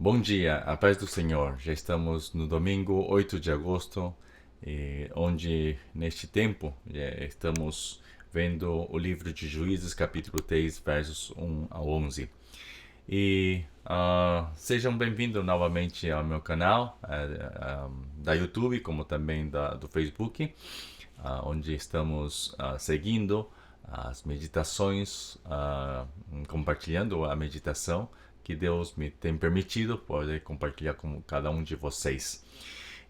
Bom dia, a paz do Senhor. Já estamos no domingo 8 de agosto, onde neste tempo estamos vendo o livro de Juízes, capítulo 3, versos 1 a 11. Sejam bem-vindos novamente ao meu canal da YouTube, como também do Facebook, onde estamos seguindo as meditações, compartilhando a meditação que Deus me tem permitido poder compartilhar com cada um de vocês.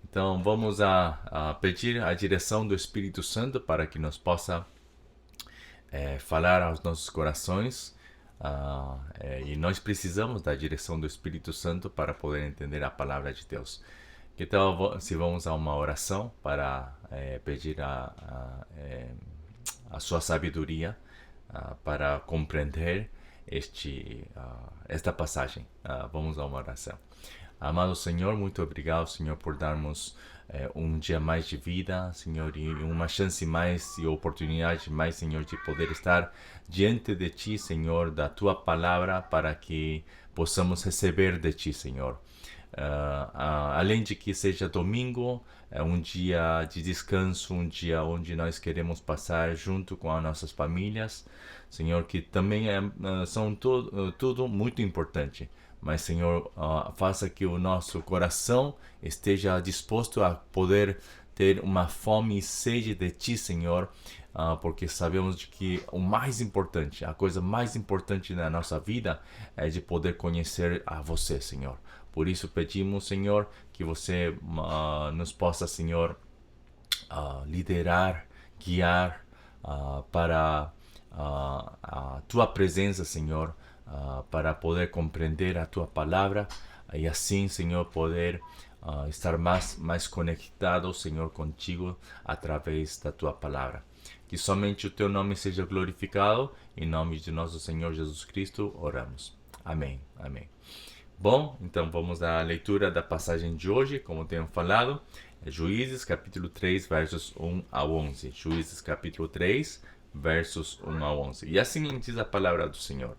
Então vamos a pedir a direção do Espírito Santo para que nos possa falar aos nossos corações. E nós precisamos da direção do Espírito Santo para poder entender a palavra de Deus. Então, se vamos a uma oração para pedir a sua sabedoria para compreender esta passagem. Vamos a uma oração. Amado Senhor, muito obrigado, Senhor, por darmos um dia mais de vida, Senhor, e uma chance mais e oportunidade mais, Senhor, de poder estar diante de Ti, Senhor, da Tua palavra, para que possamos receber de Ti, Senhor. Além de que seja domingo, é um dia de descanso, um dia onde nós queremos passar junto com as nossas famílias, Senhor, que também são tudo muito importante. Mas, Senhor, faça que o nosso coração esteja disposto a poder ter uma fome e sede de Ti, Senhor, porque sabemos de que o mais importante, a coisa mais importante na nossa vida é de poder conhecer a Você, Senhor. Por isso pedimos, Senhor, que Você nos possa, Senhor, liderar, guiar para a Tua presença, Senhor, para poder compreender a Tua palavra e assim, Senhor, poder estar mais conectado, Senhor, contigo através da Tua palavra. Que somente o Teu nome seja glorificado. Em nome de nosso Senhor Jesus Cristo, oramos. Amém. Amém. Bom, então vamos à leitura da passagem de hoje, como tenho falado. Juízes, capítulo 3, versos 1 a 11. Juízes, capítulo 3, versos 1 a 11. E assim diz a palavra do Senhor.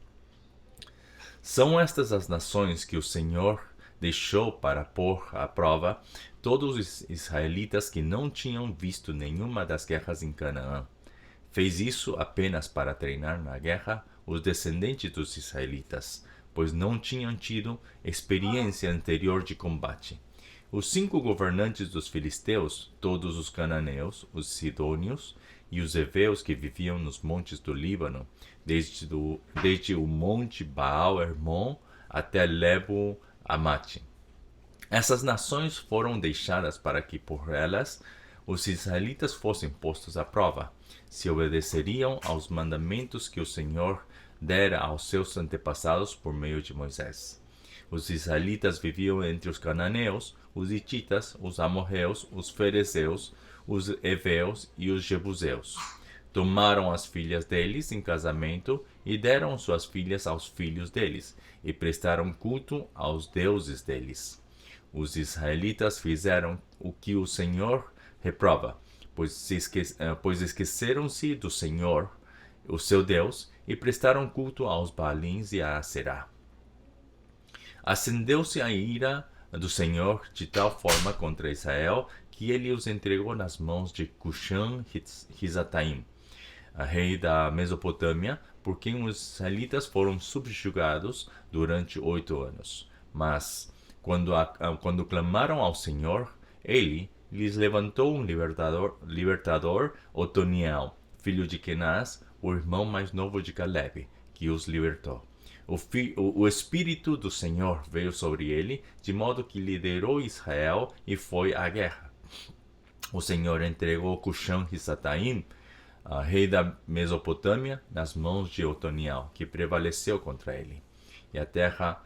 São estas as nações que o Senhor deixou para pôr à prova todos os israelitas que não tinham visto nenhuma das guerras em Canaã. Fez isso apenas para treinar na guerra os descendentes dos israelitas, pois não tinham tido experiência anterior de combate. Os 5 governantes dos filisteus, todos os cananeus, os sidônios e os heveus que viviam nos montes do Líbano, desde o monte Baal-Hermon até Lebo Amate. Essas nações foram deixadas para que por elas os israelitas fossem postos à prova, se obedeceriam aos mandamentos que o Senhor dera aos seus antepassados por meio de Moisés. Os israelitas viviam entre os cananeus, os hititas, os amorreus, os ferezeus, os heveus e os jebuseus. Tomaram as filhas deles em casamento e deram suas filhas aos filhos deles, e prestaram culto aos deuses deles. Os israelitas fizeram o que o Senhor reprova, pois esqueceram-se do Senhor, o seu Deus, e prestaram culto aos Baalins e a Aserá. Acendeu-se a ira do Senhor de tal forma contra Israel que ele os entregou nas mãos de Cushan-Risataim, rei da Mesopotâmia, por quem os israelitas foram subjugados durante 8 anos. Mas, quando clamaram ao Senhor, ele lhes levantou um libertador, Otoniel, filho de Kenaz, o irmão mais novo de Caleb, que os libertou. O Espírito do Senhor veio sobre ele, de modo que liderou Israel e foi à guerra. O Senhor entregou Cushan-Risataim, rei da Mesopotâmia, nas mãos de Otoniel, que prevaleceu contra ele. E a terra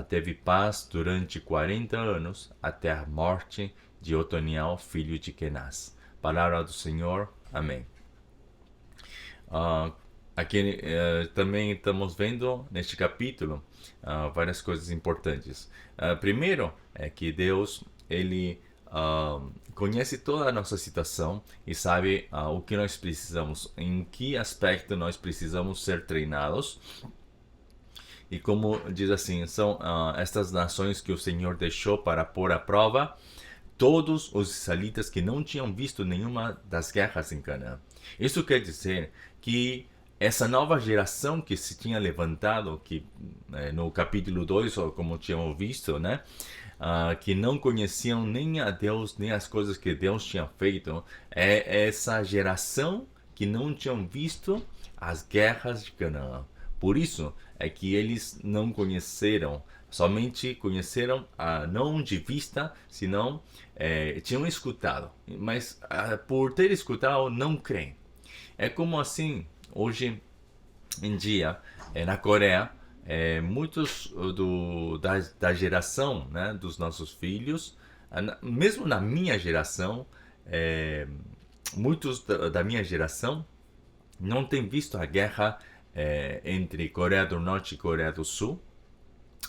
teve paz durante 40 anos, até a morte de Otoniel, filho de Kenaz. Palavra do Senhor. Amém. Aqui também estamos vendo neste capítulo várias coisas importantes. Primeiro é que Deus ele conhece toda a nossa situação e sabe o que nós precisamos, em que aspecto nós precisamos ser treinados. E como diz assim, são estas nações que o Senhor deixou para pôr à prova todos os israelitas que não tinham visto nenhuma das guerras em Canaã. Isso quer dizer que essa nova geração que se tinha levantado, que no capítulo 2, ou como tínhamos visto, né, que não conheciam nem a Deus, nem as coisas que Deus tinha feito, é essa geração que não tinham visto as guerras de Canaã. Por isso é que eles não conheceram, somente conheceram não de vista, senão tinham escutado. Mas por ter escutado, não creem. É como assim, hoje em dia, na Coreia, muitos da geração, né, dos nossos filhos, mesmo na minha geração, muitos da minha geração não têm visto a guerra entre Coreia do Norte e Coreia do Sul,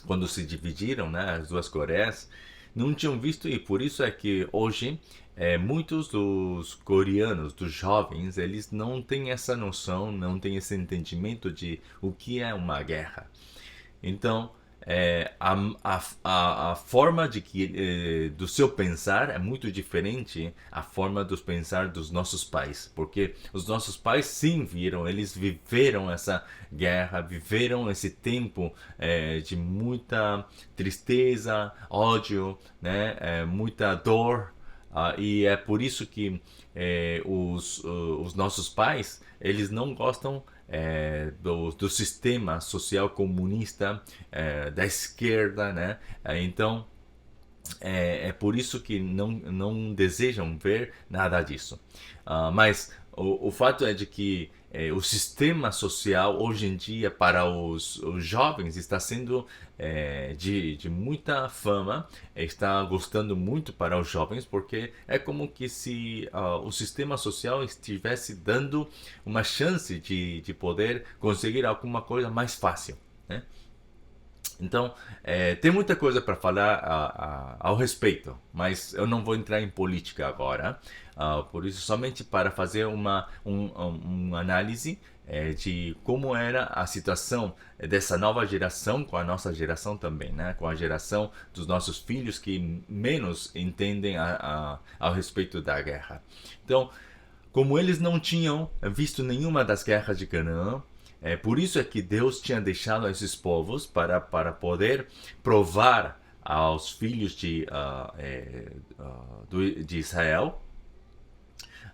quando se dividiram, né, as duas Coreias, não tinham visto, e por isso é que hoje muitos dos coreanos, dos jovens, eles não têm essa noção, não têm esse entendimento de o que é uma guerra. Então, a forma do seu pensar é muito diferente a forma dos pensar dos nossos pais, porque os nossos pais sim viram, eles viveram essa guerra, viveram esse tempo de muita tristeza, ódio, né, muita dor. E é por isso que os nossos pais, eles não gostam do sistema social comunista da esquerda, né? Então, é por isso que não desejam ver nada disso. Mas o fato é de que o sistema social hoje em dia para os jovens está sendo de muita fama, está gostando muito para os jovens, porque é como que se o sistema social estivesse dando uma chance de poder conseguir alguma coisa mais fácil, né? Então, tem muita coisa para falar ao respeito, mas eu não vou entrar em política agora. Por isso, somente para fazer uma análise de como era a situação dessa nova geração com a nossa geração também, né? Com a geração dos nossos filhos que menos entendem ao respeito da guerra. Então, como eles não tinham visto nenhuma das guerras de Canaã, por isso é que Deus tinha deixado esses povos para poder provar aos filhos de Israel,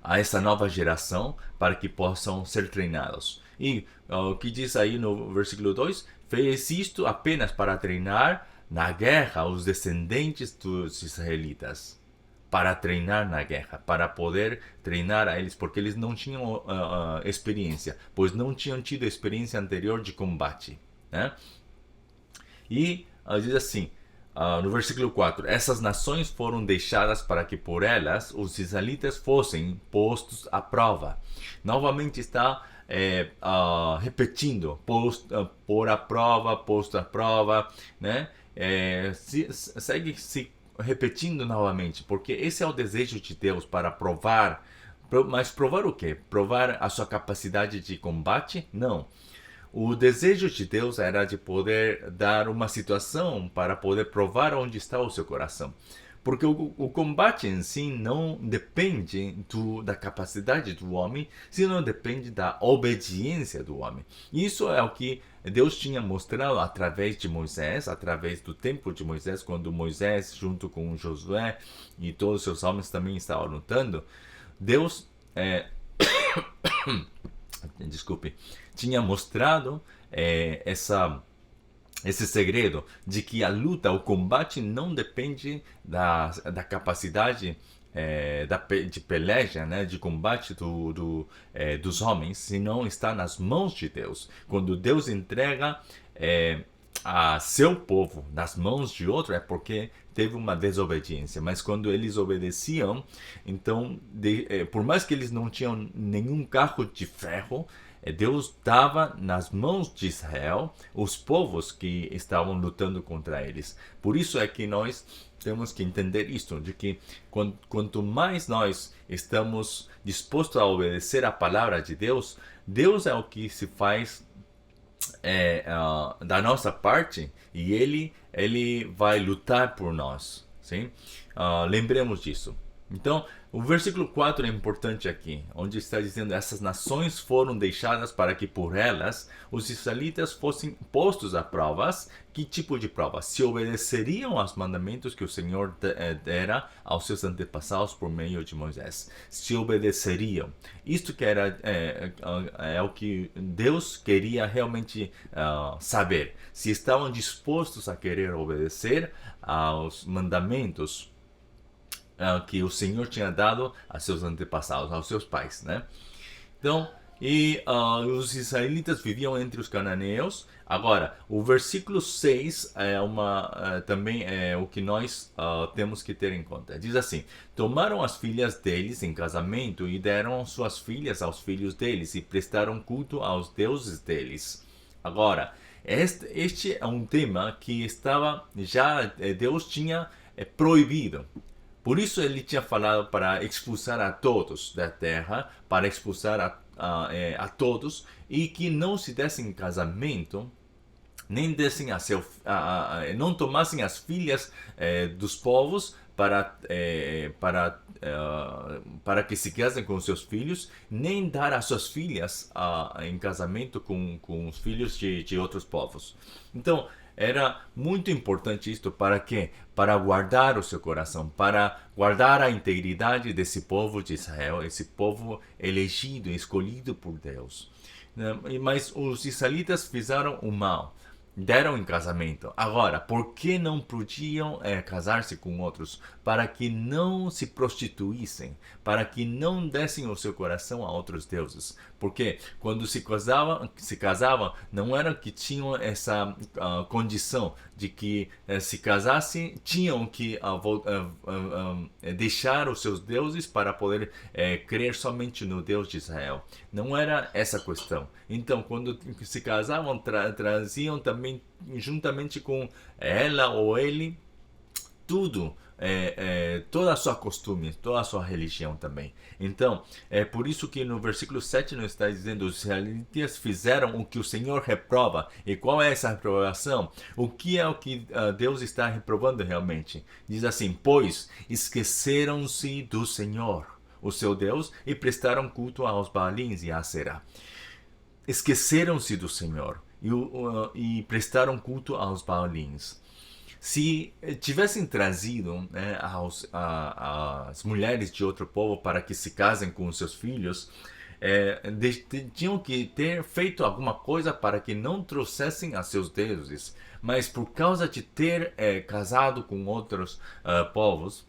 a essa nova geração, para que possam ser treinados. E o que diz aí no versículo 2? Fez isto apenas para treinar na guerra os descendentes dos israelitas. Para treinar na guerra, para poder treinar a eles, porque eles não tinham experiência, pois não tinham tido experiência anterior de combate, né? E diz assim, no versículo 4, essas nações foram deixadas para que por elas os israelitas fossem postos à prova. Novamente está repetindo, pôr à prova, posto à prova, né? Segue-se repetindo novamente, porque esse é o desejo de Deus para provar. Mas provar o quê? Provar a sua capacidade de combate? Não. O desejo de Deus era de poder dar uma situação para poder provar onde está o seu coração. Porque o combate em si não depende da capacidade do homem, senão depende da obediência do homem. Isso é o que Deus tinha mostrado através de Moisés, através do tempo de Moisés, quando Moisés, junto com Josué e todos os seus homens também estavam lutando. Deus, desculpe, tinha mostrado esse segredo de que a luta, o combate não depende da capacidade de peleja, né, de combate dos homens, senão está nas mãos de Deus. Quando Deus entrega a seu povo nas mãos de outro, é porque teve uma desobediência. Mas quando eles obedeciam, então, por mais que eles não tinham nenhum carro de ferro, Deus dava nas mãos de Israel os povos que estavam lutando contra eles. Por isso é que nós temos que entender isto, de que quanto mais nós estamos dispostos a obedecer a palavra de Deus, Deus é o que se faz da nossa parte, e ele vai lutar por nós, sim? Lembremos disso. Então, o versículo 4 é importante aqui, onde está dizendo: essas nações foram deixadas para que por elas os israelitas fossem postos a provas. Que tipo de provas? Se obedeceriam aos mandamentos que o Senhor dera aos seus antepassados por meio de Moisés. Se obedeceriam. Isto que é o que Deus queria realmente saber. Se estavam dispostos a querer obedecer aos mandamentos que o Senhor tinha dado a seus antepassados, aos seus pais, né? Então, os israelitas viviam entre os cananeus. Agora, o versículo 6 também é o que nós temos que ter em conta. Diz assim: tomaram as filhas deles em casamento e deram suas filhas aos filhos deles e prestaram culto aos deuses deles. Agora, este é um tema que Deus tinha proibido. Por isso ele tinha falado para expulsar a todos da terra, para expulsar a todos, e que não se dessem casamento, nem dessem não tomassem as filhas dos povos para que se casem com seus filhos, nem dar as suas filhas em casamento com os filhos de outros povos. Então, era muito importante isto para quê? Para guardar o seu coração, para guardar a integridade desse povo de Israel, esse povo elegido, escolhido por Deus. Mas os israelitas fizeram o mal, deram em casamento. Agora, por que não podiam casar-se com outros? Para que não se prostituíssem, para que não dessem o seu coração a outros deuses. Porque quando se casavam, não era que tinham essa condição de que se casassem, tinham que deixar os seus deuses para poder crer somente no Deus de Israel. Não era essa a questão. Então, quando se casavam, traziam também, juntamente com ela ou ele, tudo, toda a sua costume, toda a sua religião também. Então, é por isso que no versículo 7 nos está dizendo: os israelitas fizeram o que o Senhor reprova. E qual é essa reprovação? O que é o que Deus está reprovando realmente? Diz assim: pois esqueceram-se do Senhor, o seu Deus, e prestaram culto aos Baalins e a Aserá. Esqueceram-se do Senhor e prestaram culto aos Baalins. Se tivessem trazido as mulheres de outro povo para que se casem com os seus filhos, tinham que ter feito alguma coisa para que não trouxessem a seus deuses. Mas por causa de ter casado com outros povos,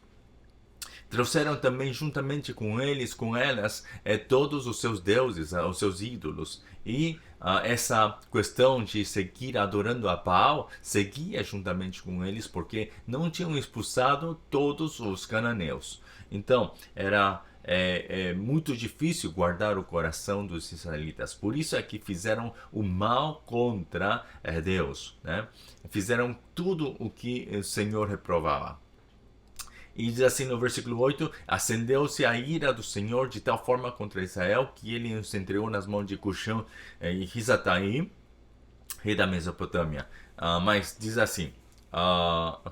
trouxeram também juntamente com eles, com elas, todos os seus deuses, os seus ídolos. E essa questão de seguir adorando a Baal seguia juntamente com eles, porque não tinham expulsado todos os cananeus. Então, era muito difícil guardar o coração dos israelitas. Por isso é que fizeram o mal contra Deus, né? Fizeram tudo o que o Senhor reprovava. E diz assim no versículo 8: acendeu-se a ira do Senhor de tal forma contra Israel que ele os entregou nas mãos de Cuxã e Risataim, rei da Mesopotâmia. Mas diz assim: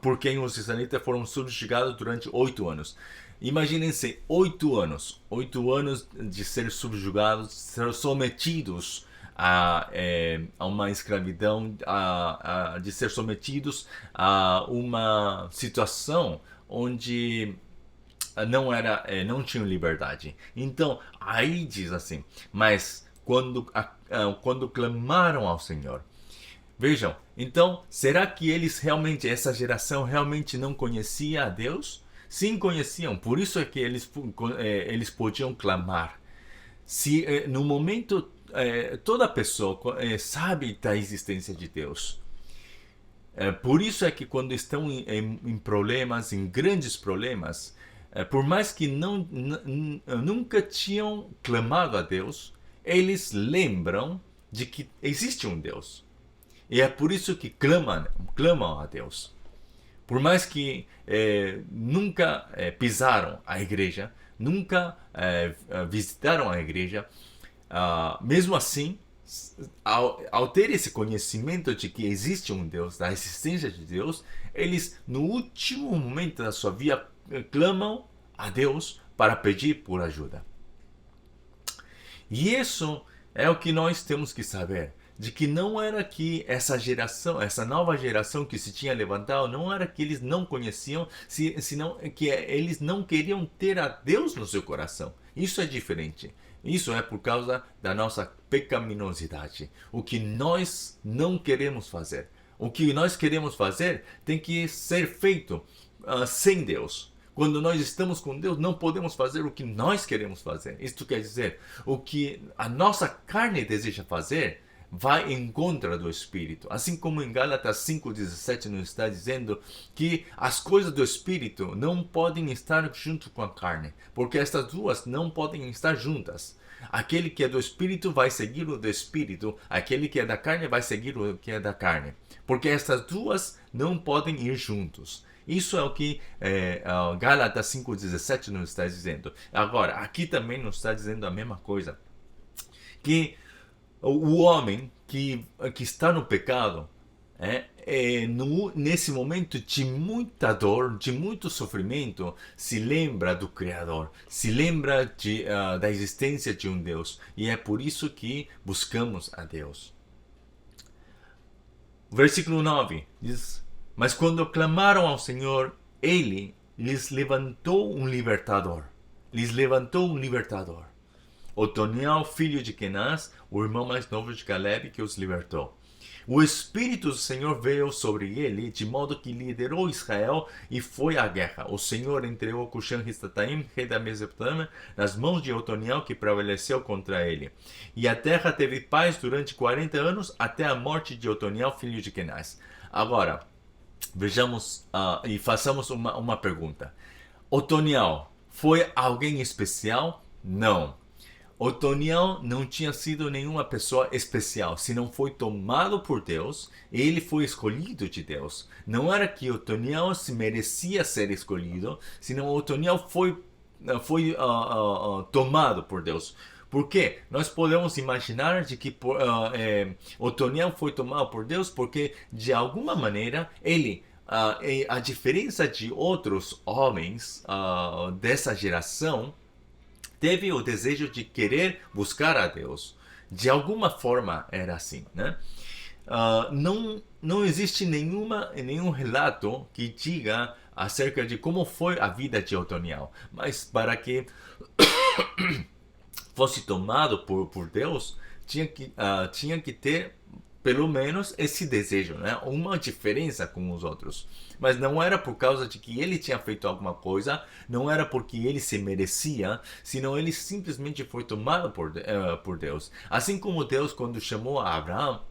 por quem os israelitas foram subjugados durante 8 anos. Imaginem-se 8 anos de ser subjugados, ser sometidos a uma escravidão, de ser sometidos a uma situação onde não tinham liberdade. Então, aí diz assim: mas quando clamaram ao Senhor. Vejam, então, será que essa geração realmente não conhecia a Deus? Sim, conheciam, por isso é que eles podiam clamar. Se no momento toda pessoa sabe da existência de Deus. Por isso é que quando estão em problemas, em grandes problemas, por mais que nunca tinham clamado a Deus, eles lembram de que existe um Deus. E é por isso que clamam a Deus. Por mais que nunca pisaram a igreja, nunca visitaram a igreja, mesmo assim ao ter esse conhecimento de que existe um Deus, da existência de Deus, eles no último momento da sua vida clamam a Deus para pedir por ajuda. E isso é o que nós temos que saber, de que não era que essa geração, essa nova geração que se tinha levantado, não era que eles não conheciam, senão que eles não queriam ter a Deus no seu coração. Isso é diferente. Isso é por causa da nossa pecaminosidade. O que nós não queremos fazer. O que nós queremos fazer tem que ser feito sem Deus. Quando nós estamos com Deus, não podemos fazer o que nós queremos fazer. Isto quer dizer, o que a nossa carne deseja fazer vai em contra do Espírito. Assim como em Gálatas 5,17 nos está dizendo que as coisas do Espírito não podem estar junto com a carne, porque estas duas não podem estar juntas. Aquele que é do Espírito vai seguir o do Espírito, aquele que é da carne vai seguir o que é da carne, porque estas duas não podem ir juntos. Isso é o que Gálatas 5,17 nos está dizendo. Agora, aqui também nos está dizendo a mesma coisa, que o homem que está no pecado, nesse momento de muita dor, de muito sofrimento, se lembra do Criador, se lembra da existência de um Deus. E é por isso que buscamos a Deus. Versículo 9 diz: mas quando clamaram ao Senhor, Ele lhes levantou um libertador. Lhes levantou um libertador. Otoniel, filho de Kenaz, o irmão mais novo de Caleb, que os libertou. O Espírito do Senhor veio sobre ele, de modo que liderou Israel e foi à guerra. O Senhor entregou Cushan-Risataim, rei da Mesopotâmia, nas mãos de Otoniel, que prevaleceu contra ele. E a terra teve paz durante 40 anos, até a morte de Otoniel, filho de Kenaz. Agora, vejamos e façamos uma pergunta. Otoniel foi alguém especial? Não. Otoniel não tinha sido nenhuma pessoa especial. Se não foi tomado por Deus, ele foi escolhido de Deus. Não era que Otoniel se merecia ser escolhido, senão Otoniel foi tomado por Deus. Por quê? Nós podemos imaginar de que Otoniel foi tomado por Deus porque, de alguma maneira, ele, a diferença de outros homens dessa geração, teve o desejo de querer buscar a Deus. De alguma forma era assim, né? Não existe nenhum relato que diga acerca de como foi a vida de Otoniel. Mas para que fosse tomado por Deus, tinha que ter pelo menos esse desejo, né? Uma diferença com os outros. Mas não era por causa de que ele tinha feito alguma coisa, não era porque ele se merecia, senão ele simplesmente foi tomado por Deus. Assim como Deus, quando chamou a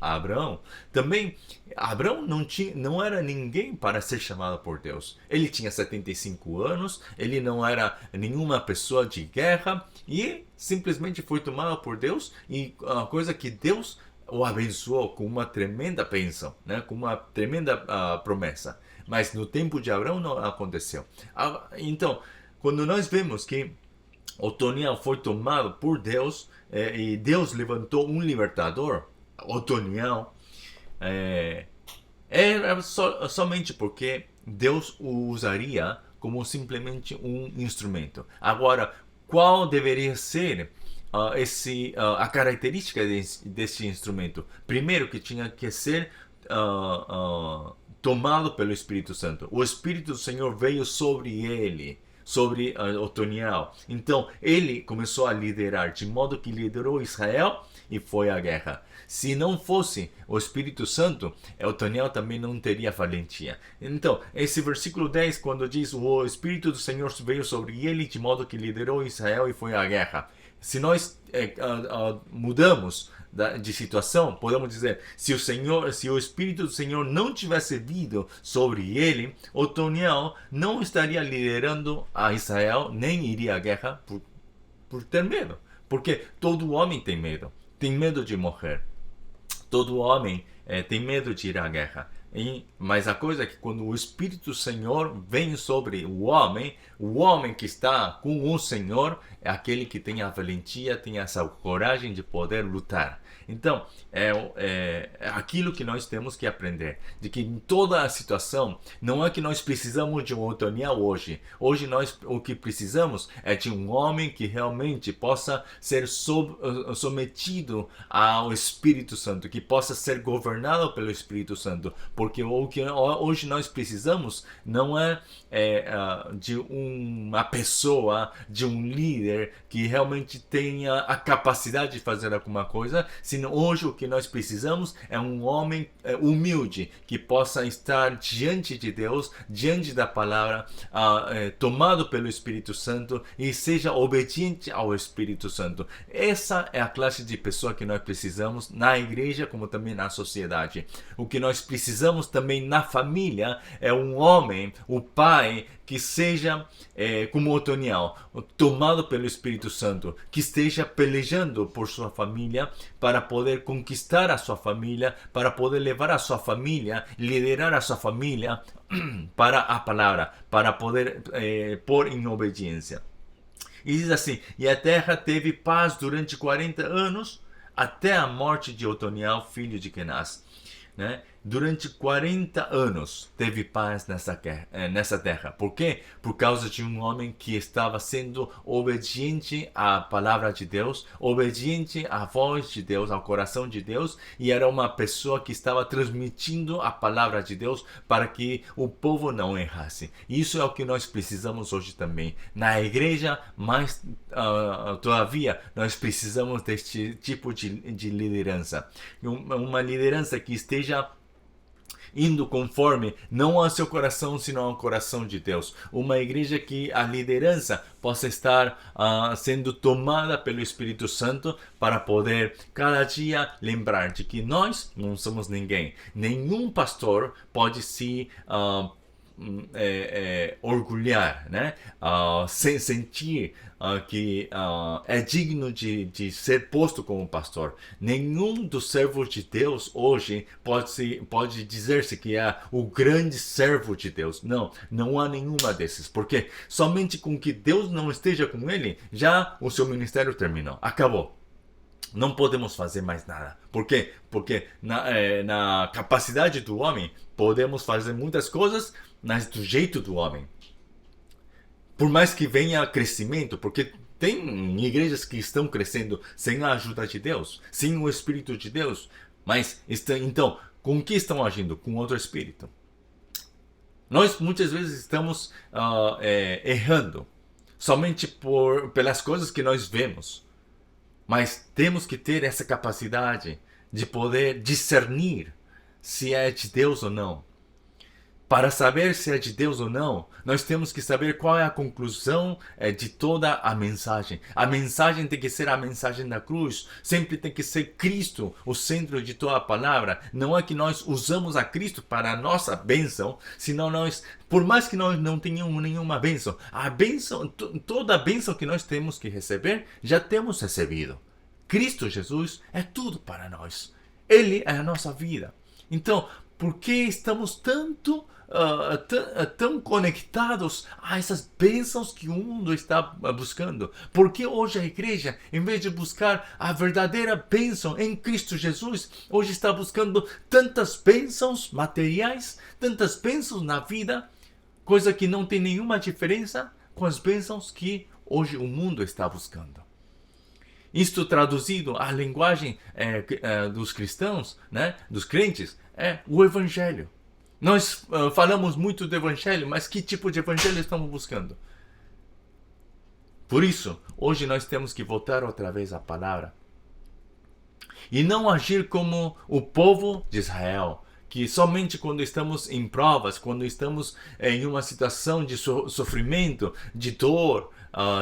Abraão, também Abraão não era ninguém para ser chamado por Deus. Ele tinha 75 anos, ele não era nenhuma pessoa de guerra e simplesmente foi tomado por Deus, e a coisa que Deus o abençoou com uma tremenda bênção, né? Com uma tremenda promessa. Mas no tempo de Abraão não aconteceu. Então, quando nós vemos que Otoniel foi tomado por Deus e Deus levantou um libertador, Otoniel, era somente porque Deus o usaria como simplesmente um instrumento. Agora, qual deveria ser a característica desse instrumento? Primeiro, que tinha que ser tomado pelo Espírito Santo. O Espírito do Senhor veio sobre ele, sobre Otoniel. Então, ele começou a liderar, de modo que liderou Israel e foi à guerra. Se não fosse o Espírito Santo, Otoniel também não teria valentia. Então, esse versículo 10, quando diz: o Espírito do Senhor veio sobre ele, de modo que liderou Israel e foi à guerra. Se nós mudamos de situação, podemos dizer: se o Espírito do Senhor não tivesse vindo sobre ele, Otoniel não estaria liderando a Israel, nem iria à guerra por ter medo. Porque todo homem tem medo de morrer. Todo homem tem medo de ir à guerra. Mas a coisa é que quando o Espírito do Senhor vem sobre o homem que está com o Senhor é aquele que tem a valentia, tem essa coragem de poder lutar. Então, é aquilo que nós temos que aprender, de que em toda a situação, não é que nós precisamos de um Otoniel hoje. Hoje o que precisamos é de um homem que realmente possa ser sometido ao Espírito Santo, que possa ser governado pelo Espírito Santo, porque o que hoje nós precisamos não é de uma pessoa, de um líder que realmente tenha a capacidade de fazer alguma coisa, senão hoje o que nós precisamos é um homem humilde, que possa estar diante de Deus, diante da palavra, tomado pelo Espírito Santo e seja obediente ao Espírito Santo. Essa é a classe de pessoa que nós precisamos na igreja, como também na sociedade. O que nós precisamos também na família é um homem, o pai, que seja como Otoniel, tomado pelo Espírito Santo, que esteja pelejando por sua família, para poder conquistar a sua família, para poder levar a sua família, liderar a sua família para a palavra, para poder pôr em obediência. E diz assim: e a terra teve paz durante 40 anos, até a morte de Otoniel, filho de Kenaz. Né? Durante 40 anos teve paz nessa terra. Por quê? Por causa de um homem que estava sendo obediente à palavra de Deus, obediente à voz de Deus, ao coração de Deus, e era uma pessoa que estava transmitindo a palavra de Deus para que o povo não errasse. Isso é o que nós precisamos hoje também. Na igreja, mais todavia, nós precisamos deste tipo de liderança. Uma liderança que esteja indo conforme não ao seu coração, senão ao coração de Deus. Uma igreja que a liderança possa estar sendo tomada pelo Espírito Santo para poder cada dia lembrar de que nós não somos ninguém. Nenhum pastor pode se orgulhar, né? Sentir que é digno de ser posto como pastor. Nenhum dos servos de Deus hoje pode dizer-se que é o grande servo de Deus. Não há nenhuma desses, porque somente com que Deus não esteja com ele, já o seu ministério terminou, acabou. Não podemos fazer mais nada. Por quê? Porque na capacidade do homem podemos fazer muitas coisas, mas do jeito do homem. Por mais que venha crescimento, porque tem igrejas que estão crescendo sem a ajuda de Deus, sem o Espírito de Deus, mas então, com que estão agindo? Com outro Espírito. Nós muitas vezes estamos errando, somente pelas coisas que nós vemos, mas temos que ter essa capacidade de poder discernir se é de Deus ou não. Para saber se é de Deus ou não, nós temos que saber qual é a conclusão de toda a mensagem. A mensagem tem que ser a mensagem da cruz. Sempre tem que ser Cristo o centro de toda a palavra. Não é que nós usamos a Cristo para a nossa bênção, senão por mais que nós não tenhamos nenhuma bênção, toda a bênção que nós temos que receber, já temos recebido. Cristo Jesus é tudo para nós. Ele é a nossa vida. Então, por que estamos tão conectados a essas bênçãos que o mundo está buscando? Porque hoje a igreja, em vez de buscar a verdadeira bênção em Cristo Jesus, hoje está buscando tantas bênçãos materiais, tantas bênçãos na vida, coisa que não tem nenhuma diferença com as bênçãos que hoje o mundo está buscando. Isto traduzido à linguagem dos cristãos, né, dos crentes, é o Evangelho. Nós falamos muito do Evangelho, mas que tipo de Evangelho estamos buscando? Por isso, hoje nós temos que voltar outra vez à palavra. E não agir como o povo de Israel, que somente quando estamos em provas, quando estamos em uma situação de sofrimento, de dor,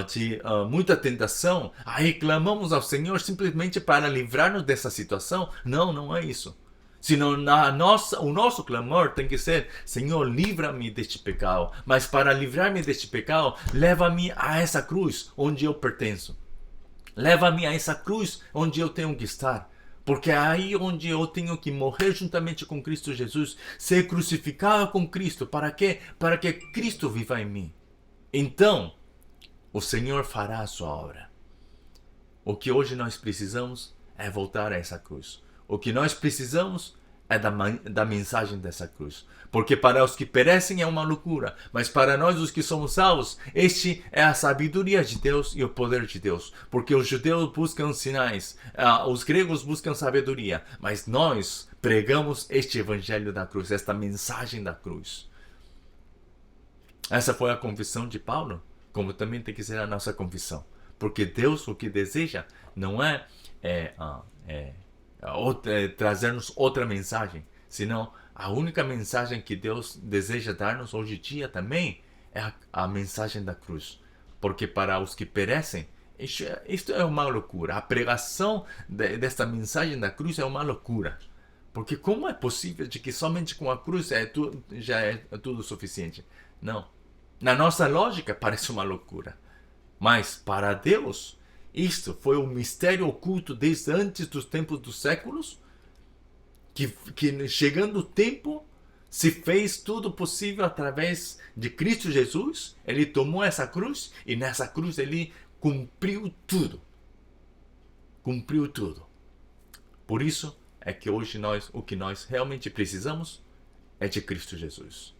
de muita tentação, aí clamamos ao Senhor simplesmente para livrar-nos dessa situação. Não é isso. Senão o nosso clamor tem que ser: Senhor, livra-me deste pecado. Mas para livrar-me deste pecado, leva-me a essa cruz onde eu pertenço. Leva-me a essa cruz onde eu tenho que estar. Porque é aí onde eu tenho que morrer juntamente com Cristo Jesus, ser crucificado com Cristo. Para quê? Para que Cristo viva em mim. Então, o Senhor fará a sua obra. O que hoje nós precisamos é voltar a essa cruz. O que nós precisamos é da mensagem dessa cruz. Porque para os que perecem é uma loucura, mas para nós os que somos salvos, este é a sabedoria de Deus e o poder de Deus. Porque os judeus buscam sinais, os gregos buscam sabedoria, mas nós pregamos este evangelho da cruz, esta mensagem da cruz. Essa foi a confissão de Paulo, como também tem que ser a nossa confissão. Porque Deus o que deseja não é trazer-nos outra mensagem, senão a única mensagem que Deus deseja dar-nos hoje em dia também é a mensagem da cruz. Porque para os que perecem, isto é uma loucura. A pregação desta mensagem da cruz é uma loucura. Porque como é possível de que somente com a cruz já é tudo suficiente? Não. Na nossa lógica parece uma loucura. Mas para Deus, isto foi um mistério oculto desde antes dos tempos dos séculos, que chegando o tempo, se fez tudo possível através de Cristo Jesus. Ele tomou essa cruz e nessa cruz ele cumpriu tudo. Cumpriu tudo. Por isso é que hoje o que nós realmente precisamos é de Cristo Jesus.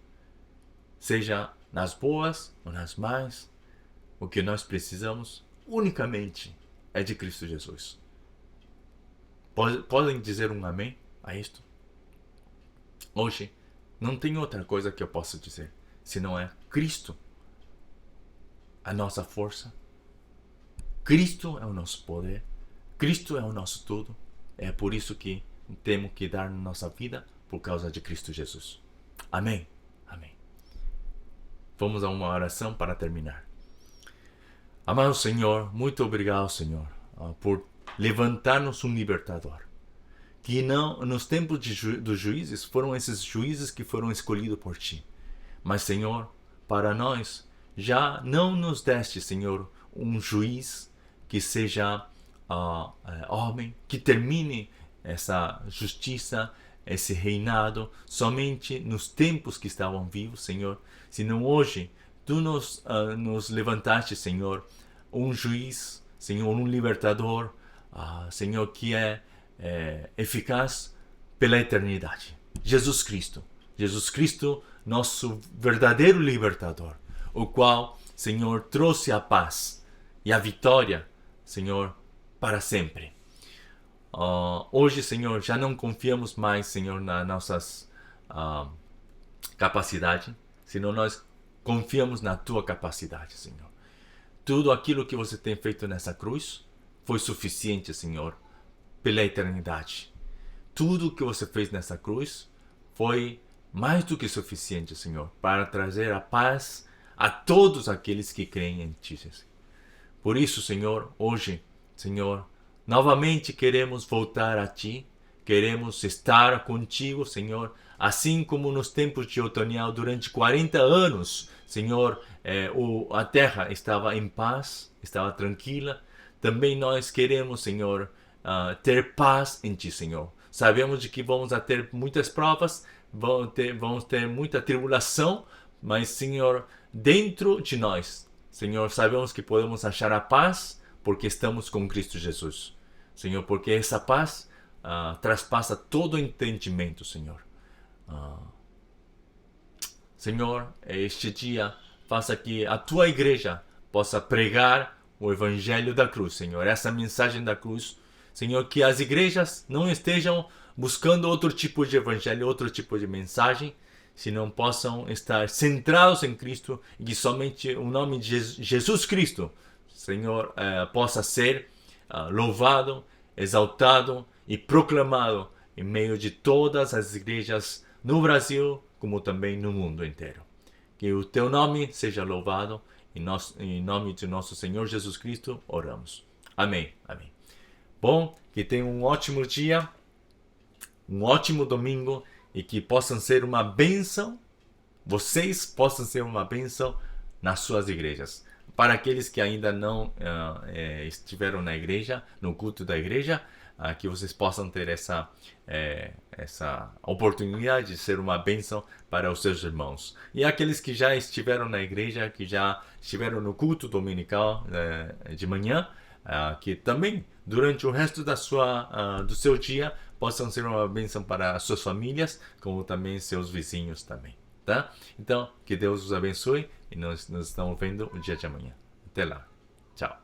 Seja nas boas ou nas más, o que nós precisamos unicamente é de Cristo Jesus. Podem dizer um amém a isto? Hoje não tem outra coisa que eu possa dizer, senão é Cristo a nossa força, Cristo é o nosso poder, Cristo é o nosso tudo. É por isso que temos que dar nossa vida por causa de Cristo Jesus. Amém. Amém. Vamos a uma oração para terminar. Amado Senhor, muito obrigado, Senhor, por levantar-nos um libertador. Que não, nos tempos dos juízes, foram esses juízes que foram escolhidos por Ti. Mas, Senhor, para nós, já não nos deste, Senhor, um juiz que seja homem, que termine essa justiça, esse reinado, somente nos tempos que estavam vivos, Senhor. Senão hoje, Tu nos levantaste, Senhor, um juiz, Senhor, um libertador, Senhor, que é eficaz pela eternidade. Jesus Cristo, nosso verdadeiro libertador, o qual, Senhor, trouxe a paz e a vitória, Senhor, para sempre. Hoje, Senhor, já não confiamos mais, Senhor, nas nossas capacidades, senão nós confiamos na Tua capacidade, Senhor. Tudo aquilo que Você tem feito nessa cruz foi suficiente, Senhor, pela eternidade. Tudo que Você fez nessa cruz foi mais do que suficiente, Senhor, para trazer a paz a todos aqueles que creem em Ti. Por isso, Senhor, hoje, Senhor, novamente queremos voltar a Ti, queremos estar contigo, Senhor, assim como nos tempos de Otoniel, durante 40 anos, Senhor, a terra estava em paz, estava tranquila. Também nós queremos, Senhor, ter paz em Ti, Senhor. Sabemos de que vamos ter muitas provas, vamos ter muita tribulação, mas, Senhor, dentro de nós, Senhor, sabemos que podemos achar a paz porque estamos com Cristo Jesus. Senhor, porque essa paz traspassa todo entendimento, Senhor. Senhor, este dia, faça que a Tua igreja possa pregar o Evangelho da cruz, Senhor. Essa mensagem da cruz, Senhor, que as igrejas não estejam buscando outro tipo de Evangelho, outro tipo de mensagem, senão possam estar centrados em Cristo e que somente o nome de Jesus Cristo, Senhor, possa ser louvado, exaltado e proclamado em meio de todas as igrejas no Brasil, como também no mundo inteiro. Que o Teu nome seja louvado, em nome de nosso Senhor Jesus Cristo, oramos. Amém. Amém. Bom, que tenham um ótimo dia, um ótimo domingo e que possam ser uma bênção, vocês possam ser uma bênção nas suas igrejas. Para aqueles que ainda não estiveram na igreja, no culto da igreja, que vocês possam ter essa oportunidade de ser uma bênção para os seus irmãos. E aqueles que já estiveram na igreja, que já estiveram no culto dominical de manhã, que também durante o resto do seu dia possam ser uma bênção para as suas famílias, como também seus vizinhos também. Tá? Então, que Deus os abençoe e nós nos estamos vendo o dia de amanhã. Até lá. Tchau.